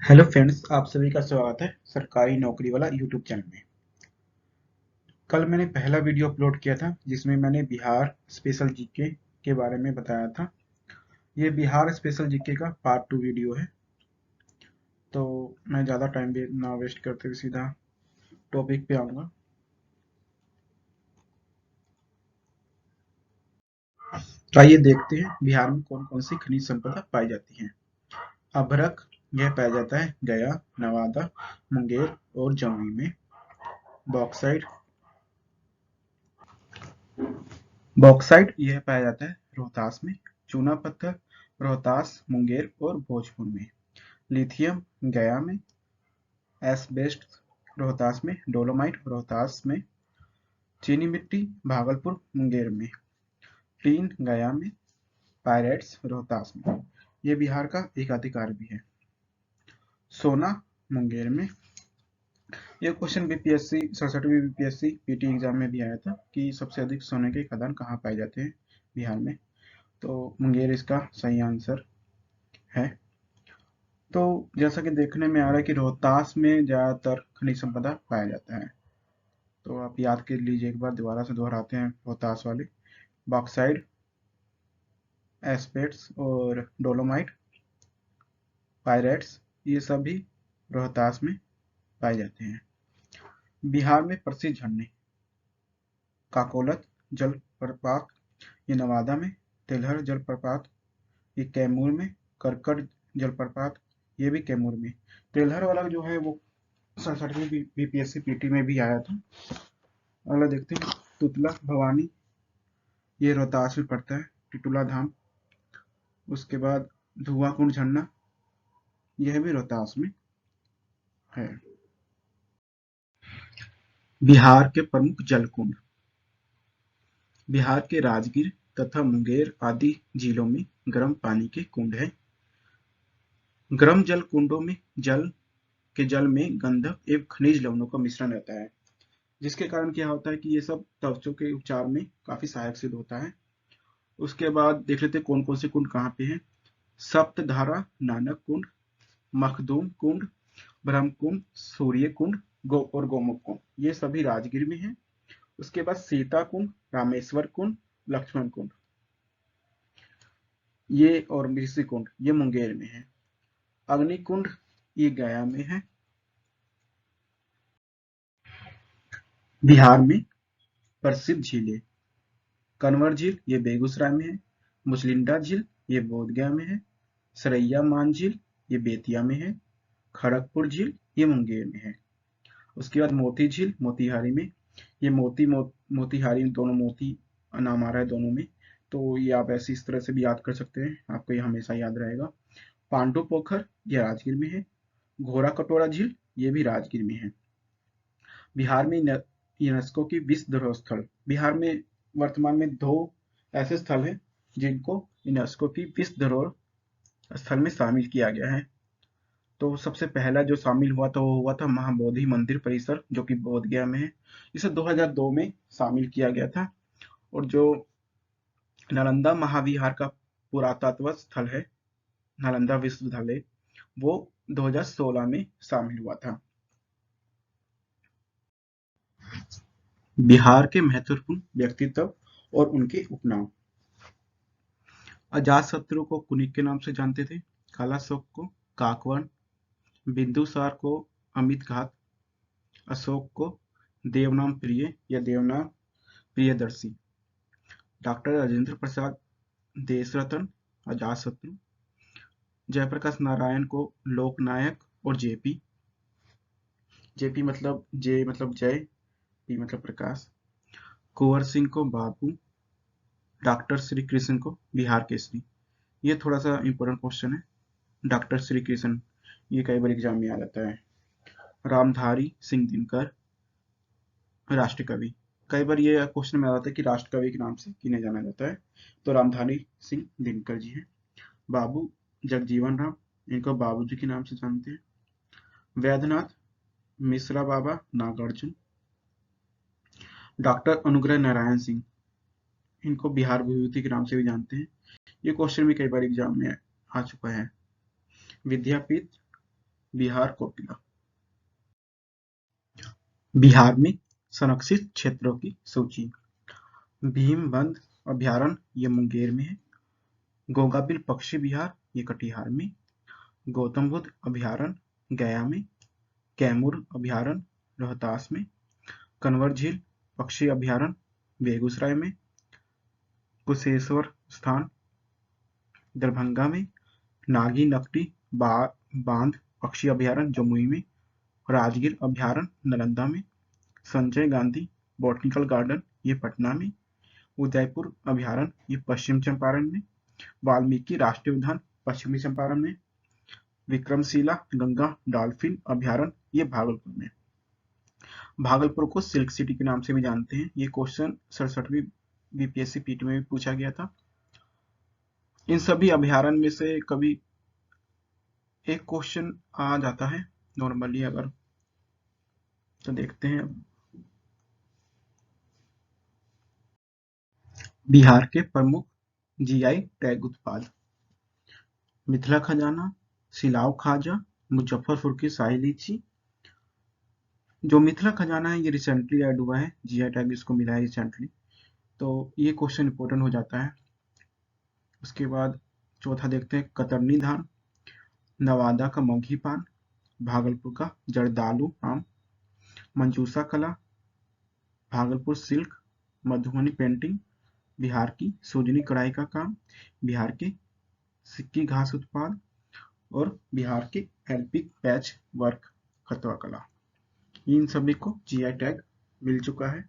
Hello friends, आप सभी का स्वागत है सरकारी नौकरी वाला यूट्यूब चैनल में। कल मैंने पहला वीडियो अपलोड किया था जिसमें मैंने बिहार स्पेशल जीके के बारे में बताया था। ये बिहार स्पेशल जीके का पार्ट 2 वीडियो है। तो मैं ज़्यादा टाइम भी ना वेस्ट करते हुए सीधा टॉपिक पे आऊँगा। तो आइए देखते हैं बिहार में कौन कौन सी खनिज संपदा पाई जाती है। अभ्रक, यह पाया जाता है गया, नवादा, मुंगेर और जमुई में। बॉक्साइट बॉक्साइट यह पाया जाता है रोहतास में। चूना पत्थर रोहतास, मुंगेर और भोजपुर में। लिथियम गया में। एस्बेस्टस रोहतास में। डोलोमाइट रोहतास में। चीनी मिट्टी भागलपुर, मुंगेर में। टीन गया में। पायरेट्स रोहतास में। ये बिहार का एक अधिकार भी है। सोना मुंगेर में। ये क्वेश्चन बीपीएससी 67वीं बीपीएससी पीटी एग्जाम में भी आया था कि सबसे अधिक सोने के खदान कहाँ पाए जाते हैं बिहार में। तो मुंगेर इसका सही आंसर है। तो जैसा कि देखने में आ रहा है कि रोहतास में ज्यादातर खनिज संपदा पाया जाता है। तो आप याद कर लीजिए, एक बार दोबारा से दोहराते हैं रोहतास वाले। बॉक्साइड, एस्पेट्स और डोलोमाइट, पायरेट्स, ये सभी रोहतास में पाए जाते हैं। बिहार में प्रसिद्ध झरने काकोलत जलप्रपात, ये नवादा में। तेलहर जलप्रपात, ये कैमूर में। करकट जलप्रपात, ये भी कैमूर में। तेलहर वाला जो है वो 67वीं बीपीएससी पीटी में भी आया था। अगला देखते हैं तुतला भवानी, ये रोहतास में पड़ता है। टिटुला धाम, उसके बाद धुआं कुंड झरना, यह भी रोहतास में है। बिहार के प्रमुख जल कुंड। बिहार के राजगीर तथा मुंगेर आदि जिलों में गर्म पानी के कुंड हैं। गर्म जल कुंडों में जल में गंधक एवं खनिज लवणों का मिश्रण रहता है, जिसके कारण क्या होता है कि ये सब त्वचा के उपचार में काफी सहायक सिद्ध होता है। उसके बाद देख लेते हैं कौन कौन से कुंड कहाँ पे हैं। सप्तधारा नानक कुंड, मखदूम कुंड, ब्रह्म कुंड, सूर्य कुंड, और गोमुख कुंड, ये सभी राजगीर में है। उसके बाद सीता कुंड, रामेश्वर कुंड, लक्ष्मण कुंड, ये और ऋषि कुंड, ये मुंगेर में है। अग्नि कुंड ये गया में है। बिहार में प्रसिद्ध झीलें कन्वर झील, ये बेगूसराय में है। मुचलिंडा झील, ये बोधगया में है। सरैया मान झील, ये बेतिया में है। खड़गपुर झील, ये मुंगेर में है। उसके बाद मोती झील मोतिहारी में। ये मोतिहारी, दोनों मोती नाम आ रहा है दोनों में। तो ये आप ऐसे इस तरह से भी याद कर सकते हैं, आपको ये हमेशा याद रहेगा। पांडु पोखर, ये राजगीर में है। घोड़ा कटोरा झील, ये भी राजगीर में है। बिहार में यूनेस्को की विश्व धरोहर स्थल। बिहार में वर्तमान में 2 ऐसे स्थल हैं जिनको यूनेस्को की विश्व धरोहर स्थल में शामिल किया गया है। तो सबसे पहला जो शामिल हुआ था वो हुआ था महाबोधि मंदिर परिसर, जो कि बोधगया में है। इसे 2002 में शामिल किया गया था। और जो नालंदा महाविहार का पुरातत्व स्थल है, नालंदा विश्वविद्यालय, वो 2016 में शामिल हुआ था। बिहार के महत्वपूर्ण व्यक्तित्व और उनके उपनाम। अजातशत्रु को कुनिक के नाम से जानते थे। कालाशोक को काकवण, बिंदुसार को अमित घात, अशोक को देवनाम प्रिय या देवनाम प्रियदर्शी, डॉक्टर राजेंद्र प्रसाद देशरत्न अजातशत्रु, जयप्रकाश नारायण को लोकनायक और जेपी, जेपी मतलब जे मतलब जय, पी मतलब प्रकाश, कुंवर सिंह को बाबू, डॉक्टर श्री कृष्ण को बिहार केसरी। ये थोड़ा सा इंपॉर्टेंट क्वेश्चन है। डॉक्टर श्री कृष्ण, ये कई बार एग्जाम में आ जाता है। रामधारी सिंह दिनकर राष्ट्र कवि, कई बार ये क्वेश्चन में आ जाता है कि राष्ट्र कवि के नाम से किन्हें जाना जाता है। तो रामधारी सिंह दिनकर जी हैं। बाबू जगजीवन राम, इनको बाबूजी के नाम से जानते हैं। वैद्यनाथ मिश्रा बाबा नागार्जुन, डॉक्टर अनुग्रह नारायण सिंह, इनको बिहार विभूति के नाम से भी जानते हैं। ये क्वेश्चन भी कई बार एग्जाम में आ चुका है। विद्यापीठ बिहार कोकिला। बिहार में संरक्षित क्षेत्रों की सूची। भीमबंध अभयारण्य ये मुंगेर में है। गोगाबिल पक्षी विहार ये कटिहार में। गौतम बुद्ध अभयारण्य गया में। कैमूर अभयारण्य रोहतास में। कन्वर झील पक्षी अभयारण्य बेगूसराय में। कुशेश्वर स्थान दरभंगा में। नागी नकटी बांध पक्षी अभयारण्य जमुई में। राजगीर अभयारण्य नालंदा में। संजय गांधी बॉटनिकल गार्डन ये पटना में। उदयपुर अभयारण्य ये पश्चिम चंपारण में। वाल्मीकि राष्ट्रीय उद्यान पश्चिमी चंपारण में। विक्रमशिला गंगा डॉल्फिन अभयारण्य ये भागलपुर में। भागलपुर को सिल्क सिटी के नाम से भी जानते हैं। ये क्वेश्चन 67वीं बीपीएससी पीटी में भी पूछा गया था। इन सभी अभयारण्य में से कभी एक क्वेश्चन आ जाता है नॉर्मली, अगर तो देखते हैं। बिहार के प्रमुख जीआई टैग उत्पाद। मिथिला खजाना, सिलाव खाजा, मुजफ्फरपुर की शाही लीची। जो मिथिला खजाना है ये रिसेंटली ऐड हुआ है, जीआई टैग इसको मिला है रिसेंटली, तो ये क्वेश्चन इंपॉर्टेंट हो जाता है। उसके बाद चौथा देखते हैं कतरनी धान, नवादा का मगही पान, भागलपुर का जर्दालू आम, मंजूसा कला, भागलपुर सिल्क, मधुबनी पेंटिंग, बिहार की सूजनी कढ़ाई का काम, बिहार के सिक्की घास उत्पाद और बिहार के एल्पिक पैच वर्क खतवा कला। इन सभी को जीआई टैग मिल चुका है।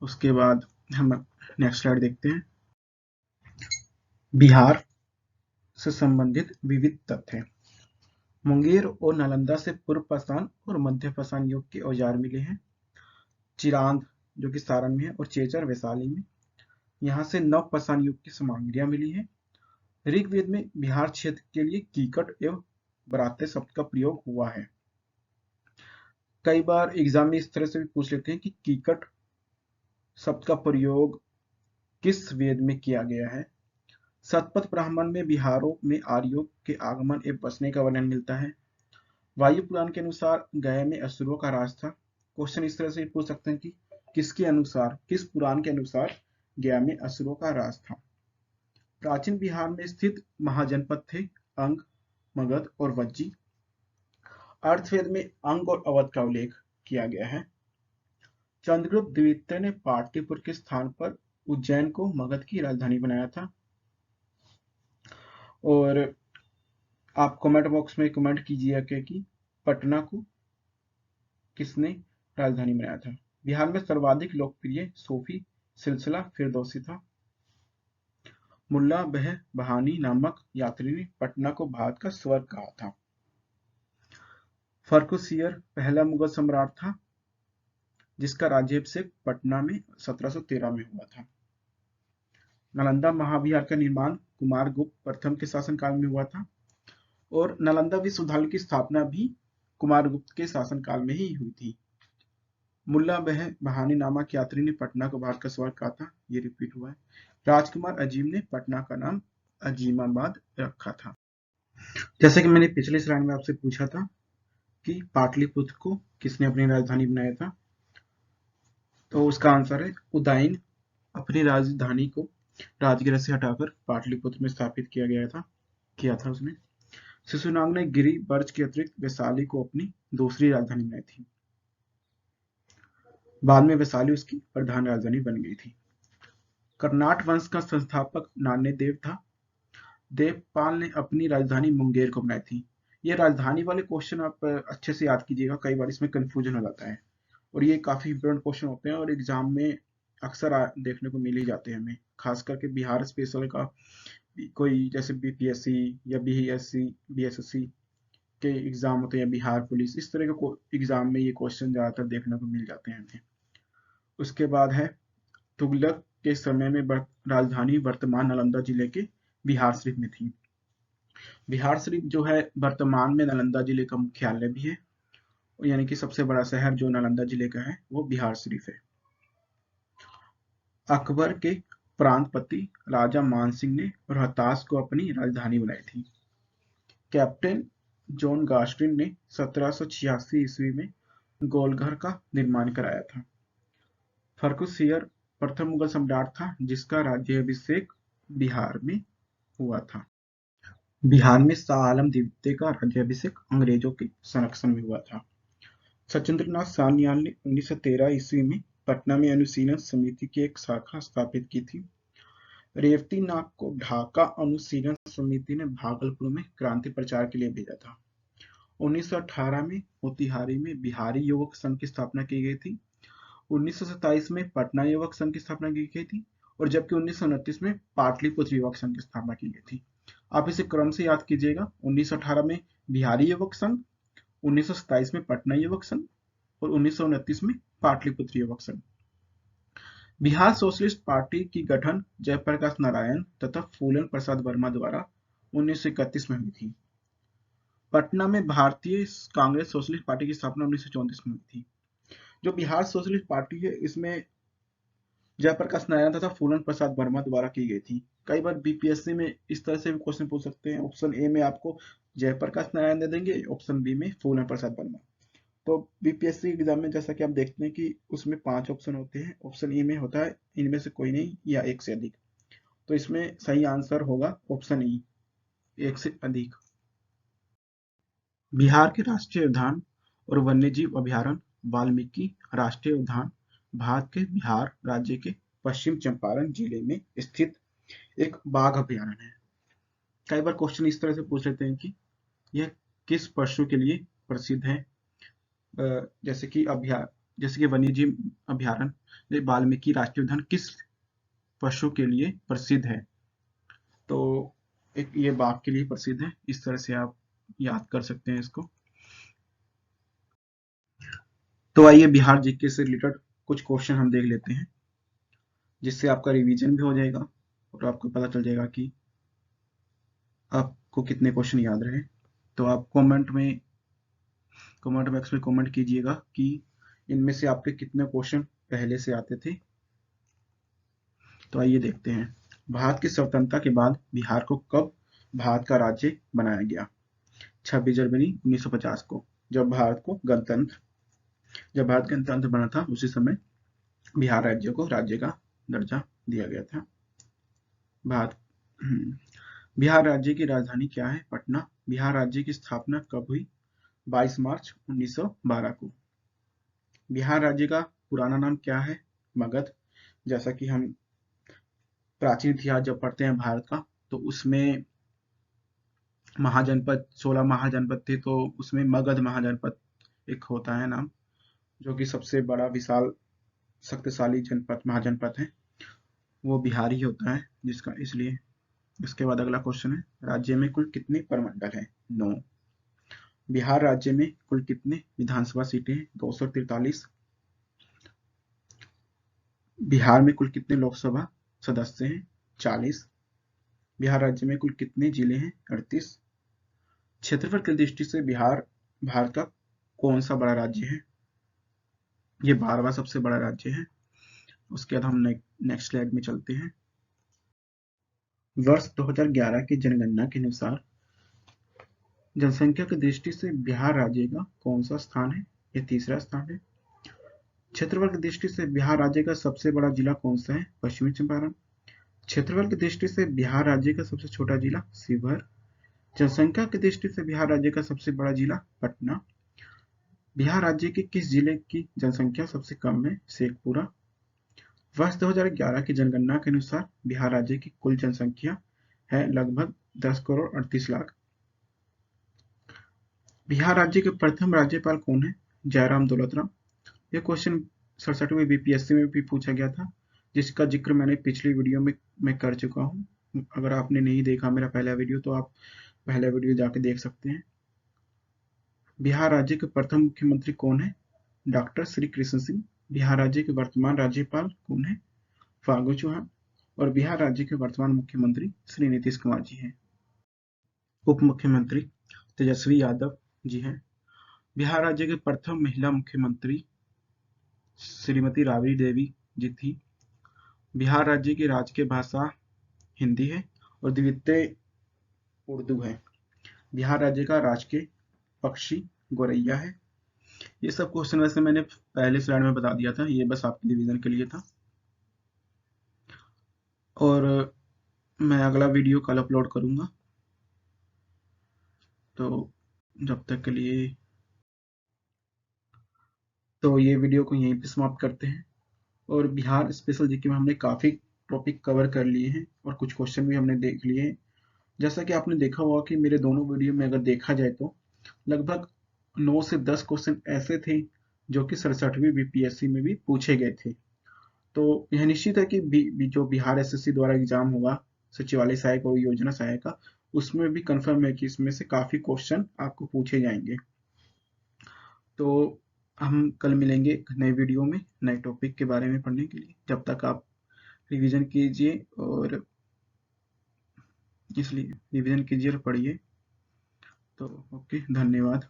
उसके बाद हम नेक्स्ट स्लाइड देखते हैं। बिहार से संबंधित विविध तथ्य। मुंगेर और नालंदा से पूर्व पाषाण और मध्य पाषाण युग के औजार मिले हैं। चिरांद जो कि सारण में है और चेचर वैशाली में, यहाँ से नव पाषाण युग की सामग्रियां मिली है। ऋग्वेद में बिहार क्षेत्र के लिए कीकट एवं बराते शब्द का प्रयोग हुआ है। कई बार एग्जाम में इस तरह से भी पूछ लेते हैं कि कीकट शब्द का प्रयोग किस वेद में किया गया है। शतपथ ब्राह्मण में बिहारों में आर्यों के आगमन एवं बसने का वर्णन मिलता है। वायु पुराण के अनुसार गया में असुरों का राज था। क्वेश्चन इस तरह से पूछ सकते हैं कि किसके अनुसार, किस पुराण के अनुसार गया में असुरों का राज था। प्राचीन बिहार में स्थित महाजनपद थे अंग, मगध और वज्जी। अर्थवेद में अंग और अवध का उल्लेख किया गया है। चंद्रगुप्त द्वितीय ने पाटलिपुत्र के स्थान पर उज्जैन को मगध की राजधानी बनाया था। और आप कमेंट बॉक्स में कमेंट कीजिएगा कि पटना को किसने राजधानी बनाया था। बिहार में सर्वाधिक लोकप्रिय सूफी सिलसिला फिरदौसी था। मुल्ला बह बहानी नामक यात्री ने पटना को भारत का स्वर्ग कहा था। फर्रुखसियर पहला मुगल सम्राट था जिसका राज्याभिषेक पटना में 1713 में हुआ था। नालंदा महाविहार का निर्माण कुमारगुप्त प्रथम के शासनकाल में हुआ था और नालंदा विश्वविद्यालय की स्थापना भी कुमारगुप्त के शासनकाल में ही हुई थी। मुल्ला बह बहानी नामक यात्री ने पटना को भारत का स्वर्ग कहा था, ये रिपीट हुआ है। राजकुमार अजीम ने पटना का नाम अजीमाबाद रखा था। जैसे कि मैंने पिछले स्लाइड में आपसे पूछा था कि पाटलिपुत्र को किसने अपनी राजधानी बनाया था, तो उसका आंसर है उदयन अपनी राजधानी को राजगृह से हटाकर पाटलिपुत्र में स्थापित किया था उसने। शिशुनाग ने गिरि बर्ज के अतिरिक्त वैशाली को अपनी दूसरी राजधानी बनाई थी। बाद में वैशाली उसकी प्रधान राजधानी बन गई थी। कर्नाट वंश का संस्थापक नान्यदेव था। देवपाल ने अपनी राजधानी मुंगेर को बनाई थी। ये राजधानी वाले क्वेश्चन आप अच्छे से याद कीजिएगा, कई बार इसमें कंफ्यूजन हो जाता है और ये काफी इंपॉर्टेंट क्वेश्चन होते हैं और एग्जाम में अक्सर देखने को मिल ही जाते हैं हमें, खास करके बिहार स्पेशल का कोई जैसे बीपीएससी या बीएसएससी के एग्जाम होते हैं, बिहार पुलिस, इस तरह के एग्जाम में ये क्वेश्चन ज्यादातर देखने को मिल जाते हैं हमें। उसके बाद है तुगलक के समय में राजधानी वर्तमान नालंदा जिले के बिहार शरीफ में थी। बिहार शरीफ जो है वर्तमान में नालंदा जिले का मुख्यालय भी है, यानी कि सबसे बड़ा शहर जो नालंदा जिले का है वो बिहार शरीफ है। अकबर के प्रांतपति राजा मान सिंह ने रोहतास को अपनी राजधानी बनाई थी। कैप्टन जॉन गास्टिन ने 1786 ईस्वी में गोलघर का निर्माण कराया था। फर्रुखसियर प्रथम मुगल सम्राट था जिसका राज्याभिषेक बिहार में हुआ था। बिहार में शाह आलम द्वितीय का राज्याभिषेक अंग्रेजों के संरक्षण में हुआ था। सचिंद्रनाथ सान्याल ने 1913 ईस्वी में पटना में अनुशीलन समिति की एक शाखा स्थापित की थी। रेवती नाग को ढाका अनुशीलन समिति ने भागलपुर में क्रांति प्रचार के लिए भेजा था। 1918 में मोतिहारी में बिहारी युवक संघ की स्थापना की गई थी। 1927 में पटना युवक संघ की स्थापना की गई थी और जबकि 1929 में पाटलिपुत्र युवक संघ की स्थापना की गई थी। आप इसे क्रम से याद कीजिएगा। 1918 में बिहारी युवक संघ, 1927 में पटना युवक संघ और 1929 में पाटलिपुत्र युवक संघ। बिहार सोशलिस्ट पार्टी की गठन जयप्रकाश नारायण तथा फूलन प्रसाद वर्मा द्वारा 1931 में हुई थी। पटना में भारतीय कांग्रेस सोशलिस्ट पार्टी की स्थापना 1934 में हुई थी। जो बिहार सोशलिस्ट पार्टी है इसमें जयप्रकाश नारायण तथा फूलन प्रसाद वर्मा द्वारा की गई थी। कई बार बीपीएससी में इस तरह से भी क्वेश्चन पूछ सकते हैं। ऑप्शन ए में आपको जयप्रकाश नारायण दे देंगे, ऑप्शन बी में फूलन प्रसाद वर्मा। तो बीपीएससी एग्जाम में जैसा कि आप देखते हैं कि उसमें 5 ऑप्शन होते हैं। ऑप्शन ए में होता है इनमें से कोई नहीं या एक से अधिक। तो इसमें सही आंसर होगा ऑप्शन ई, एक से अधिक। बिहार के राष्ट्रीय उद्यान और वन्यजीव अभयारण्य वाल्मीकि राष्ट्रीय उद्यान भारत के बिहार राज्य के पश्चिम चंपारण जिले में स्थित एक बाघ अभयारण्य है। कई बार क्वेश्चन इस तरह से पूछ लेते हैं कि यह किस पशु के लिए प्रसिद्ध है। जैसे कि वन्यजीव अभयारण्य वाल्मीकि राष्ट्रीय उद्यान किस पशु के लिए प्रसिद्ध है, तो एक ये बाघ के लिए प्रसिद्ध है। इस तरह से आप याद कर सकते हैं इसको। तो आइए बिहार जीके से रिलेटेड कुछ क्वेश्चन हम देख लेते हैं, जिससे आपका रिवीजन भी हो जाएगा और आपको पता चल जाएगा कि आपको कितने क्वेश्चन याद रहे। तो आप कमेंट बॉक्स में कमेंट कीजिएगा कि इनमें से आपके कितने क्वेश्चन पहले से आते थे। तो आइए देखते हैं। भारत की स्वतंत्रता के बाद बिहार को कब भारत का राज्य बनाया गया? 26 जनवरी 1950 को, जब भारत गणतंत्र बना था उसी समय बिहार राज्य को राज्य का दर्जा दिया गया था। बिहार राज्य की राजधानी क्या है? पटना। बिहार राज्य की स्थापना कब हुई? 22 मार्च 1912 को। बिहार राज्य का पुराना नाम क्या है? मगध। जैसा कि हम प्राचीन इतिहास जब पढ़ते हैं भारत का, तो उसमें महाजनपद 16 महाजनपद थे, तो उसमें मगध महाजनपद एक होता है नाम, जो कि सबसे बड़ा विशाल शक्तिशाली महाजनपद है, वो बिहार ही होता है जिसका। इसलिए इसके बाद अगला क्वेश्चन है, राज्य में कुल कितने प्रमंडल हैं? 9। बिहार राज्य में कुल कितने विधानसभा सीटें हैं? 243। बिहार में कुल कितने लोकसभा सदस्य हैं? 40। बिहार राज्य में कुल कितने जिले हैं? 38। क्षेत्रफल की दृष्टि से बिहार भारत का कौन सा बड़ा राज्य है? ये 12वां सबसे बड़ा राज्य है। उसके बाद हम नेक्स्ट स्लाइड में चलते हैं। वर्ष 2011 की जनगणना के अनुसार जनसंख्या की दृष्टि से बिहार राज्य का कौन सा स्थान है? ये 3रा स्थान है। क्षेत्रफल की दृष्टि से बिहार राज्य का सबसे बड़ा जिला कौन सा है? पश्चिमी चंपारण। क्षेत्रफल की दृष्टि से बिहार राज्य का सबसे छोटा जिला शिवहर। जनसंख्या की दृष्टि से बिहार राज्य का सबसे बड़ा जिला पटना। बिहार राज्य के किस जिले की जनसंख्या सबसे कम है? शेखपुरा। वर्ष 2011 की जनगणना के अनुसार बिहार राज्य की कुल जनसंख्या है लगभग 10 करोड़ 38 लाख। बिहार राज्य के प्रथम राज्यपाल कौन है? जयराम दौलतराम। यह क्वेश्चन 67वें बीपीएससी में भी पूछा गया था, जिसका जिक्र मैंने पिछली वीडियो में मैं कर चुका हूँ। अगर आपने नहीं देखा मेरा पहला वीडियो, तो आप पहला वीडियो जाके देख सकते हैं। बिहार राज्य के प्रथम मुख्यमंत्री कौन है? डॉक्टर श्री कृष्ण सिंह। बिहार राज्य के वर्तमान राज्यपाल कौन है? फागू चौहान। और बिहार राज्य के वर्तमान मुख्यमंत्री श्री नीतीश कुमार जी हैं। उप मुख्यमंत्री तेजस्वी यादव जी हैं। बिहार राज्य के प्रथम महिला मुख्यमंत्री श्रीमती राबड़ी देवी जी थी। बिहार राज्य की राजकीय भाषा हिंदी है और द्वितीय उर्दू है। बिहार राज्य का राजकीय पक्षी गोरैया है। ये सब क्वेश्चन वैसे मैंने पहले स्लाइड में बता दिया था, ये बस आपके रिवीजन के लिए था। और मैं अगला वीडियो कल अपलोड करूंगा, तो जब तक के लिए तो ये वीडियो को यहीं पे समाप्त करते हैं। और बिहार स्पेशल जीके में हमने काफ़ी टॉपिक कवर कर लिए हैं और कुछ क्वेश्चन भी हमने देख लिए हैं। जैसा कि आपने देखा होगा कि मेरे दोनों वीडियो में अगर देखा जाए तो लगभग 9 से 10 क्वेश्चन ऐसे थे जो कि 67वीं बीपीएससी में भी पूछे गए थे। तो यह निश्चित है कि जो बिहार एसएससी द्वारा एग्जाम होगा सचिवालय सहायक और योजना सहायक का, उसमें भी कंफर्म है कि इसमें से काफ़ी क्वेश्चन आपको पूछे जाएंगे। तो हम कल मिलेंगे एक नए वीडियो में नए टॉपिक के बारे में पढ़ने के लिए। जब तक आप रिवीजन कीजिए और इसलिए रिवीजन कीजिए और पढ़िए। तो ओके, धन्यवाद।